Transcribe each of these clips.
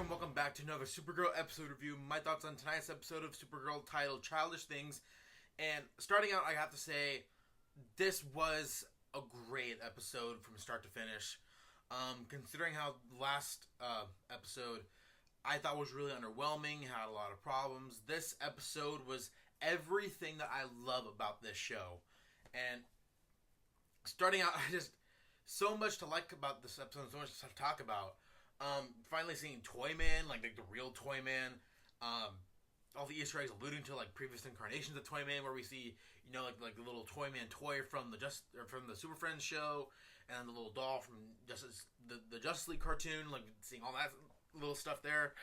and welcome back to another Supergirl episode review. My thoughts on tonight's episode of Supergirl titled Childish Things. And starting out, I have to say, this was a great episode from start to finish. Considering how the last episode I thought was really underwhelming, had a lot of problems, this episode was everything that I love about this show. And starting out, so much to like about this episode, so much to talk about. Finally seeing Toyman, like the real Toyman. All the Easter eggs alluding to like previous incarnations of Toyman, where we see like the little Toyman toy from the Super Friends show, and the little doll from the Justice League cartoon. Like seeing all that little stuff there.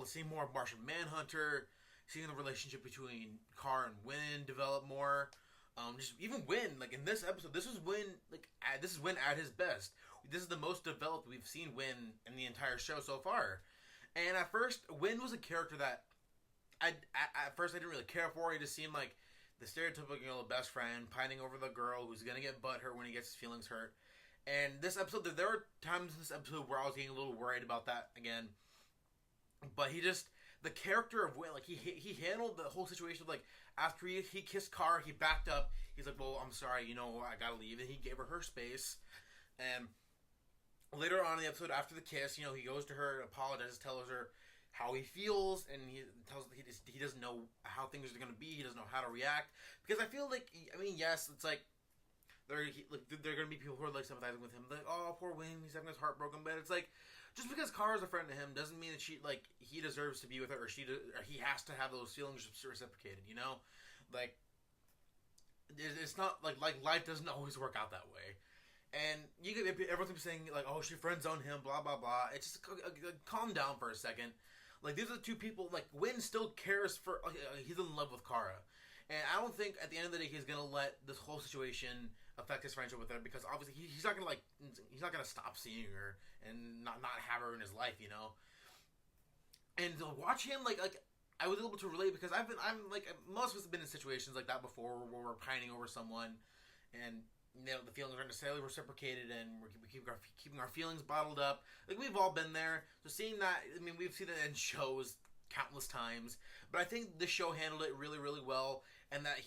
Seeing more of Martian Manhunter, seeing the relationship between Kara and Winn develop more. Just even Winn, like in this episode, this is Winn at his best. This is the most developed we've seen Winn in the entire show so far. And at first, Winn was a character that at first I didn't really care for. He just seemed like the stereotypical best friend pining over the girl who's gonna get butthurt when he gets his feelings hurt. And this episode, there were times in this episode where I was getting a little worried about that again. But the character of Winn, like he handled the whole situation. Like after he kissed Kara, he backed up. He's like, "Well, I'm sorry, I gotta leave," and he gave her space. And later on in the episode, after the kiss, he goes to her, apologizes, tells her how he feels, and he doesn't know how things are gonna be. He doesn't know how to react, because I feel like, yes, it's like there are gonna be people who are like sympathizing with him, like, oh, poor Wayne, he's having his heart broken. But it's like, just because Kara's a friend to him doesn't mean that he deserves to be with her, or he has to have those feelings reciprocated. Like it's not like life doesn't always work out that way. And everyone's saying like, oh, she friend zoned him, blah blah blah. It's just calm down for a second. Like these are the two people. Like Winn still cares for. He's in love with Kara, and I don't think at the end of the day he's gonna let this whole situation affect his friendship with her, because obviously he's not gonna stop seeing her and not have her in his life, And to watch him like I was able to relate, because I'm like, most of us have been in situations like that before, where we're pining over someone, and the feelings aren't necessarily reciprocated, and we keep keeping our feelings bottled up. Like we've all been there. So seeing that, we've seen that in shows countless times, but I think this show handled it really, really well. And that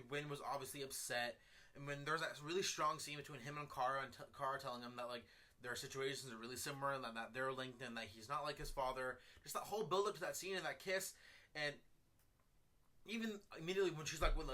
Winn was obviously upset, and when there's that really strong scene between him and Kara telling him that like their situations are really similar, and that they're linked, and that he's not like his father. Just that whole build up to that scene and that kiss, and even immediately when she's like, when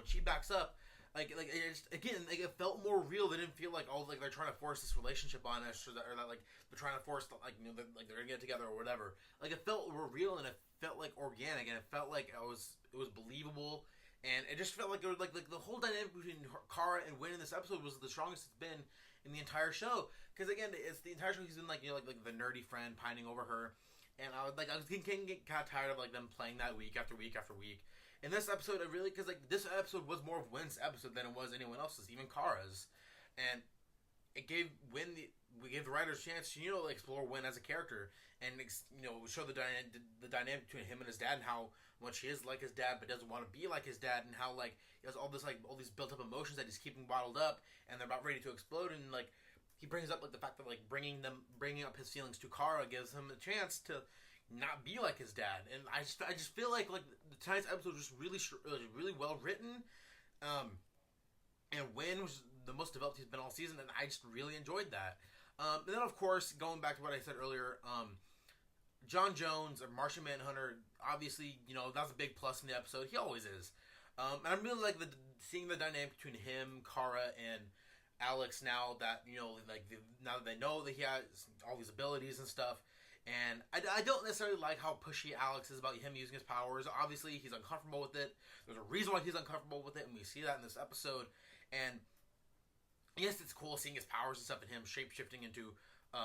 she backs up, it felt more real. They didn't feel like, oh, like they're trying to force this relationship on us, or that like they're trying to force they're gonna get together or whatever. Like it felt more real, and it felt like organic, and it felt like it was believable, and it just felt like there was like the whole dynamic between Kara and Winn in this episode was the strongest it's been in the entire show. Because again, it's the entire show he's been like like the nerdy friend pining over her, and I was getting kind of tired of like them playing that week after week after week. In this episode, because this episode was more of Winn's episode than it was anyone else's, even Kara's, and it gave we gave the writers a chance to explore Winn as a character, and show the dynamic between him and his dad, and how much he is like his dad but doesn't want to be like his dad, and how like he has all these built up emotions that he's keeping bottled up, and they're about ready to explode, and like he brings up like the fact that like bringing up his feelings to Kara gives him a chance to not be like his dad. And I just feel like tonight's episode was just really well written, and Winn was the most developed he's been all season, and I just really enjoyed that. And then of course, going back to what I said earlier, John Jones or Martian Manhunter, obviously that's a big plus in the episode. He always is. And I'm really like seeing the dynamic between him, Kara, and Alex now that now that they know that he has all these abilities and stuff. And I don't necessarily like how pushy Alex is about him using his powers. Obviously, he's uncomfortable with it. There's a reason why he's uncomfortable with it, and we see that in this episode. And yes, it's cool seeing his powers and stuff, and him shape-shifting into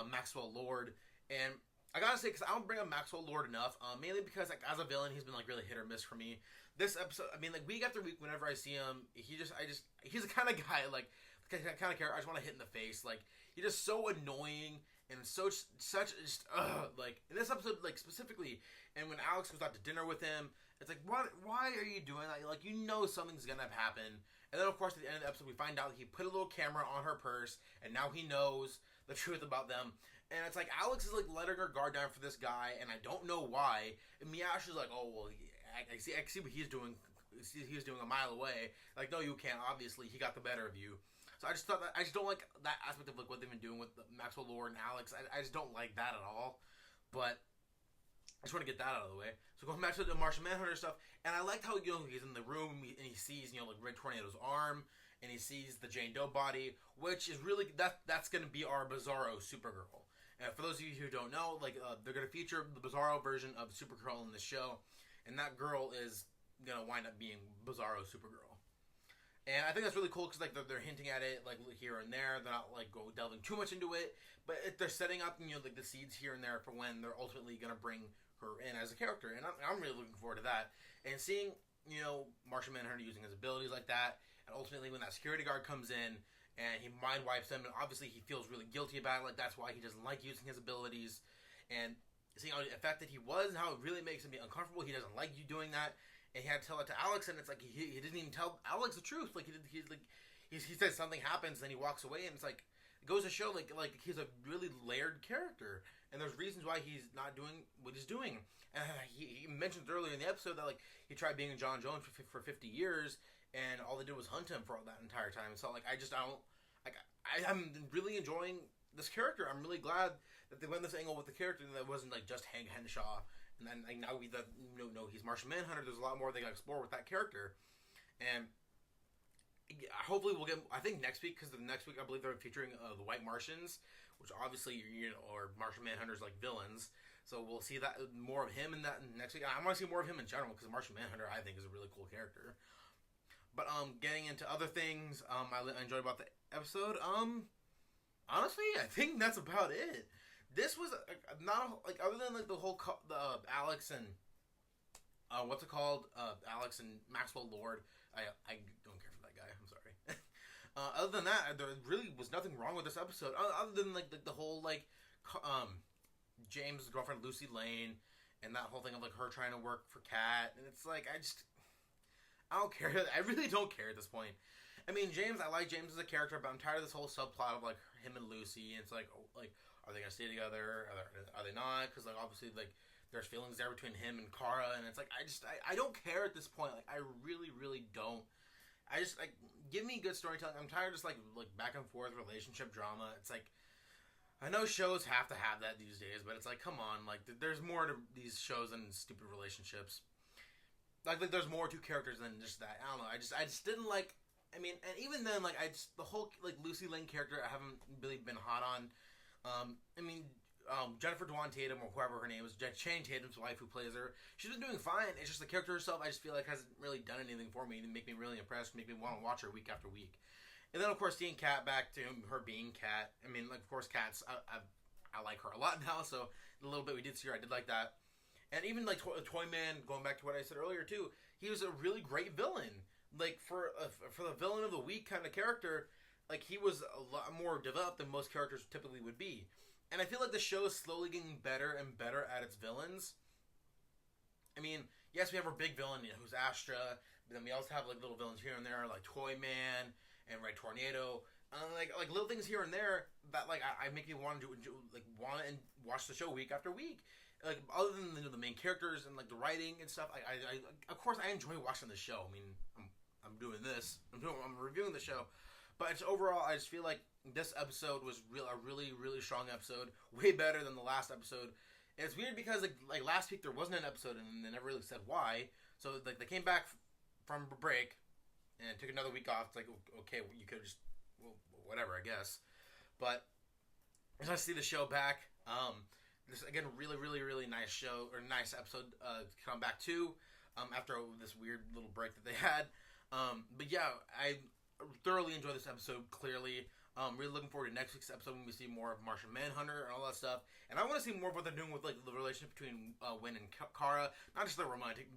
Maxwell Lord. And I gotta say, because I don't bring up Maxwell Lord enough, mainly because like as a villain, he's been like really hit or miss for me. This episode, week after week, whenever I see him, he's the kind of guy, like, the kind of character I just want to hit in the face. Like, he's just so annoying. And like in this episode, like specifically, and when Alex goes out to dinner with him, it's like, why are you doing that? Like, something's gonna happen. And then of course at the end of the episode we find out he put a little camera on her purse, and now he knows the truth about them. And it's like Alex is like letting her guard down for this guy, and I don't know why. And Miyashi's like, oh well, I see what he's doing. He was doing a mile away. Like, no, you can't. Obviously, he got the better of you. So I just thought that I just don't like that aspect of like what they've been doing with Maxwell Lord and Alex. I just don't like that at all. But I just want to get that out of the way. So going back to the Martian Manhunter stuff, and I liked how he's in the room and he sees like Red Tornado's arm, and he sees the Jane Doe body, which is really that's going to be our Bizarro Supergirl. And for those of you who don't know, like they're going to feature the Bizarro version of Supergirl in the show, and that girl is gonna wind up being Bizarro Supergirl. And I think that's really cool because like they're hinting at it like here and there. They're not like delving too much into it, but they're setting up like the seeds here and there for when they're ultimately gonna bring her in as a character. And I'm really looking forward to that. And seeing Martian Manhunter using his abilities like that, and ultimately when that security guard comes in and he mind wipes him, and obviously he feels really guilty about it. Like that's why he doesn't like using his abilities. And seeing how affected he was and how it really makes him be uncomfortable. He doesn't like you doing that. And he had to tell it to Alex, and it's like he didn't even tell Alex the truth. Like he says something happens, then he walks away, and it's like it goes to show like he's a really layered character, and there's reasons why he's not doing what he's doing. And he mentioned earlier in the episode that like he tried being John Jones for 50 years, and all they did was hunt him for that entire time. So like I'm really enjoying this character. I'm really glad that they went this angle with the character, and that it wasn't like just Hank Henshaw. And then like, now we know he's Martian Manhunter. There's a lot more they got to explore with that character, and hopefully we'll get. I think next week, because the next week I believe they're featuring the White Martians, which obviously are Martian Manhunters like villains. So we'll see that more of him in that next week. I want to see more of him in general because Martian Manhunter I think is a really cool character. But getting into other things, I enjoyed about the episode. Honestly, I think that's about it. This was not like other than like the whole Alex and what's it called? Alex and Maxwell Lord. I don't care for that guy. I'm sorry. Other than that, there really was nothing wrong with this episode. Other than like the whole like James' girlfriend Lucy Lane and that whole thing of like her trying to work for Kat, and it's like I don't care. I really don't care at this point. I mean, James, I like James as a character, but I'm tired of this whole subplot of like him and Lucy. And it's like, are they gonna stay together? Are they not? Because like obviously like there's feelings there between him and Kara, and it's like I don't care at this point. Like I really don't. I just like give me good storytelling. I'm tired of just like back and forth relationship drama. It's like I know shows have to have that these days, but it's like come on, like there's more to these shows than stupid relationships. Like there's more to characters than just that. I don't know. I just didn't like. I mean, and even then, like the whole like Lucy Lane character, I haven't really been hot on. I mean, Jennifer Dwan Tatum or whoever her name is, Channing Tatum's wife who plays her, she's been doing fine. It's just the character herself, I just feel like hasn't really done anything for me to make me really impressed, make me want to watch her week after week. And then of course seeing Kat back to her being Kat. I mean, like of course Kat's I like her a lot now, so the little bit we did see her, I did like that. And even like Toyman, going back to what I said earlier too, he was a really great villain. Like for the villain of the week kind of character, like he was a lot more developed than most characters typically would be. And I feel like the show is slowly getting better and better at its villains. I mean, yes, we have our big villain who's Astra, but then we also have like little villains here and there like Toyman and Red Tornado, like little things here and there that like I make me want to want to watch the show week after week. Like other than the main characters and like the writing and stuff, I of course I enjoy watching the show. I mean, I'm doing this. I'm reviewing the show, but it's overall I just feel like this episode was a really strong episode, way better than the last episode. And it's weird because like last week there wasn't an episode and they never really said why. So like they came back from break and took another week off. It's like okay, well, you could just whatever I guess, but it's nice to see the show back. This again really nice show or nice episode to come back to after this weird little break that they had. But yeah, I thoroughly enjoyed this episode. Clearly, really looking forward to next week's episode when we see more of Martian Manhunter and all that stuff. And I want to see more of what they're doing with like the relationship between Wynn and Kara, not just the romantic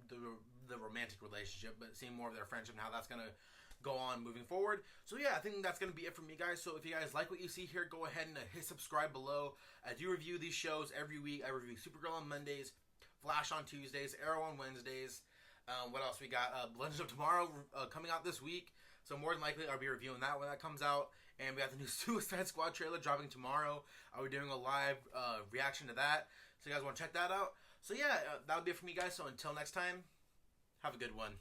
relationship, but seeing more of their friendship and how that's gonna go on moving forward. So yeah, I think that's gonna be it for me, guys. So if you guys like what you see here, go ahead and hit subscribe below. I do review these shows every week. I review Supergirl on Mondays, Flash on Tuesdays, Arrow on Wednesdays. What else we got? Legends of Tomorrow coming out this week. So more than likely, I'll be reviewing that when that comes out. And we got the new Suicide Squad trailer dropping tomorrow. I'll be doing a live reaction to that. So you guys want to check that out? So yeah, that would be it for me, guys. So until next time, have a good one.